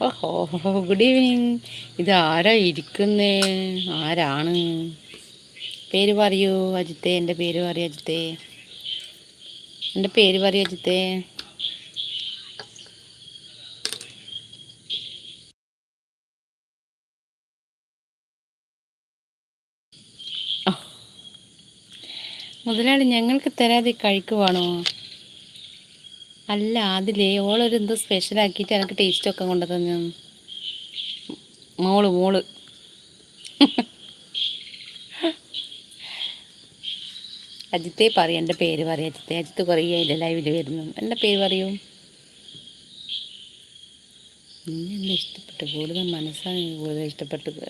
ഓഹോ, good evening. ഇത് ആരാ ഇരിക്കുന്നേ? ആരാണ്? പേര് പറയൂ അജിത്തെ. എൻ്റെ പേര് പറയൂ അജിത്തെ. എൻ്റെ പേര് പറയൂ അജിത്തെ. മുതലാളി, ഞങ്ങൾക്ക് തരാതെ കഴിക്കുവാണോ? അല്ല, അതിലേ ഓളൊരു എന്തോ സ്പെഷ്യലാക്കിയിട്ട് എനിക്ക് ടേസ്റ്റൊക്കെ കൊണ്ടു തന്നു. മോള് അജിത്തെ പറയും. എൻ്റെ പേര് പറയും അജിത്തെ. അജിത്ത് കുറേ അതിൻ്റെ ലൈവിൽ വരുന്നു. എൻ്റെ പേര് പറയൂ. നിന്നെ ഇഷ്ടപ്പെട്ടു കൂടുതൽ മനസ്സാണ് കൂടുതൽ ഇഷ്ടപ്പെട്ടത്.